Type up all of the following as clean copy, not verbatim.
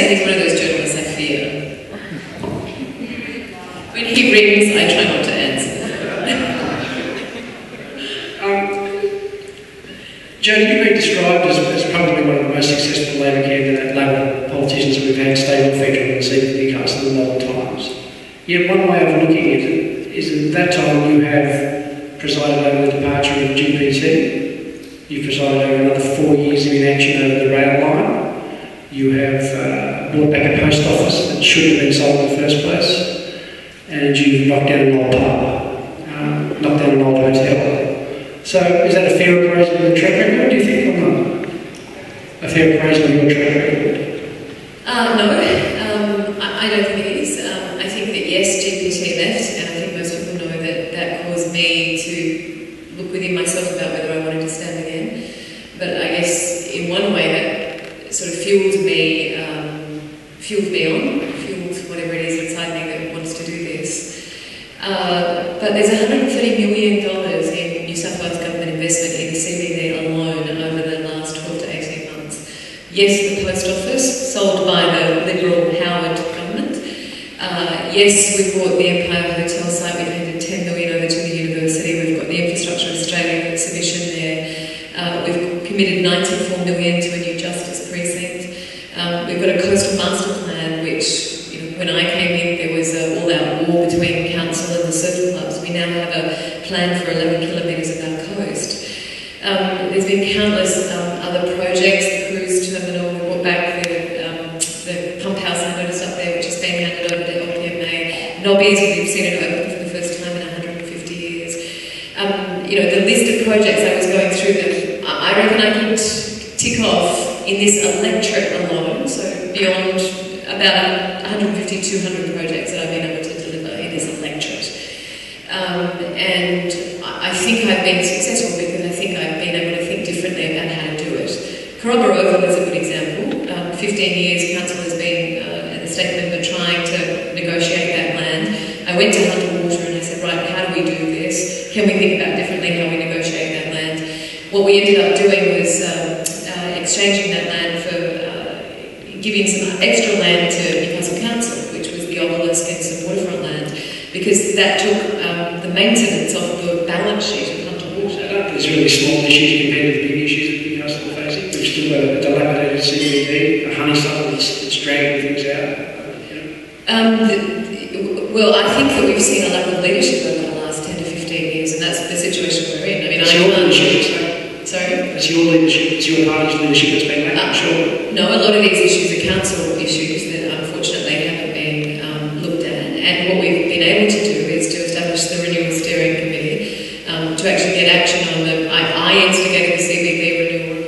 say he's one of those journalists I fear. When he rings, I try not to answer. Jodi, you've been described as probably one of the most successful Labor politicians that we've had, state or federal, in the city of Newcastle in modern times. Yet one way of looking at it is that at that time you have presided over the departure of GPT, you've presided over another 4 years of inaction over the rail line, you have brought back a post office that shouldn't have been sold in the first place, and you've knocked down an old pub, knocked down an old hotel. So is that a fair appraisal of your track record, do you think, or not? A fair appraisal of your track record? No, I don't think it is. I think that yes, GPT left, and I think most people know that that caused me to look within myself about whether I wanted to stand again. But I guess in one way that sort of fueled me whatever it is inside me that wants to do this. But there's $130 million in New South Wales government investment in the CBD alone over the last 12 to 18 months. Yes, the post office, sold by the Liberal Howard government. Yes, we bought the Empire Hotel site, we've handed $10 million over to the university, we've got the Infrastructure Australia exhibition there, we've committed $94 million to a new justice precinct, we've got a coastal master plan which, when I came in, there was an all-out war between council and the surf clubs. We now have a plan for 11 kilometres of our coast. There's been countless other projects, the cruise terminal, we brought back the pump house I noticed up there, which has been handed over to LPMA. Nobbies, we've seen it open for the first time in 150 years. The list of projects I was going through that I reckon I could tick off in this electorate alone, so beyond about 150, 200 projects that I've been able to deliver in this electorate. And I think I've been successful because I think I've been able to think differently about how to do it. Corroborative is a good example. 15 years council has been, and the state member, trying to negotiate that land. I went to Hunter Water and I said, right, how do we do this? Can we think about differently how we negotiate that land? What we ended up doing was exchanging that land for giving some extra land to Newcastle Council, which was the obelisk and some waterfront land, because that took the maintenance of the balance sheet of Hunter Water. There's really small issues compared to the big issues that Newcastle are facing. We've still got a dilapidated CBD, a honeysuckle that's dragging things out. Well, I think that we've seen a lack of leadership over the last 10 to 15 years, and that's the situation we're in. I mean, it's your leadership, sorry? It's your leadership, it's your party's leadership that's been lacking, sure. No, a lot of these issues are council issues that unfortunately haven't been looked at, and what we've been able to do is to establish the Renewal Steering Committee to actually get action on them. I instigated the CBD renewal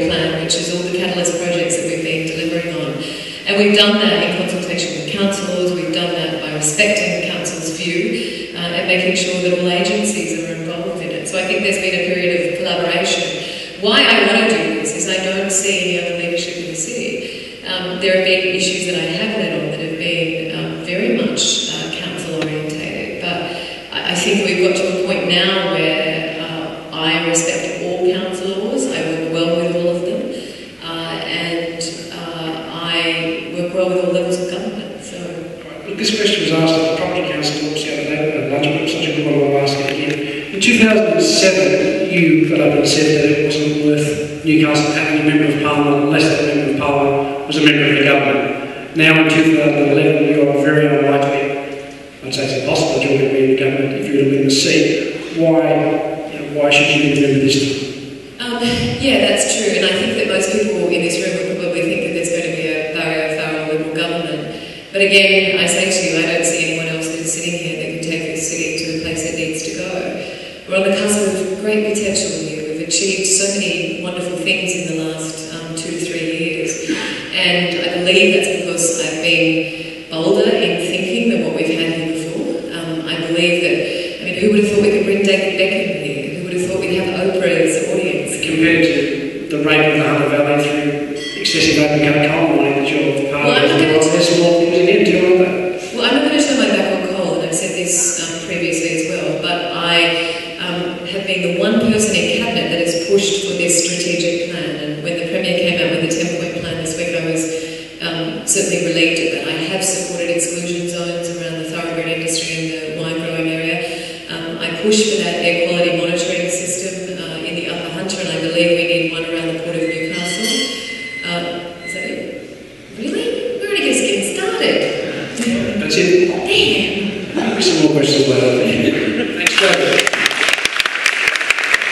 plan, which is all the catalyst projects that we've been delivering on, and we've done that in consultation with councils. We've done that by respecting the council's view and making sure that all agencies are involved in it. So I think there's been a period of collaboration. Why I want to do this is I don't see any other leadership in the city. There have been issues that I have led on that have been very much council orientated, but I think we've got to a point now where I respect all councillors, I work well with all of them, and I work well with all levels of government. So, look, this question was asked at the Property Council talks the other day at lunch, but it's such a good one, I'll ask it again. In 2007, you got up and said that it wasn't worth Newcastle having a Member of Parliament unless that Member of Parliament was a member of the government. Now in 2011, you are very unlikely, I'd say it's impossible that you're going to be in the government if you were to win the seat. Why should you be the member this time? Yeah, that's true, and I think that most people in this room would probably think that there's going to be a thorough Liberal government. But again, I say to you, I don't see anyone else that is sitting here that can take this city to the place it needs to go. We're on the cusp of great potential here. We've achieved so many wonderful things in the last 2 to 3 years, and I believe that's because I've been bolder in thinking than what we've had here before. I believe that, who would have thought we could bring David Beckham here? Who would have thought we'd have Oprah as the audience? Compared to the rape of the Hunter Valley through excessive open cut coal mining that you're part of, there's more things again, tell me that. Well, I'm not going to turn my back on coal, and I've said this previously as well, but I have been the one person in Cabinet that has pushed for this strategic plan, and when the Premier came out with the 10-point plan this week, I was push for that air quality monitoring system in the Upper Hunter, and I believe we need one around the Port of Newcastle. Is that it? Really? We're only just getting started. That's it. Damn. Maybe some more questions later. Thanks, David.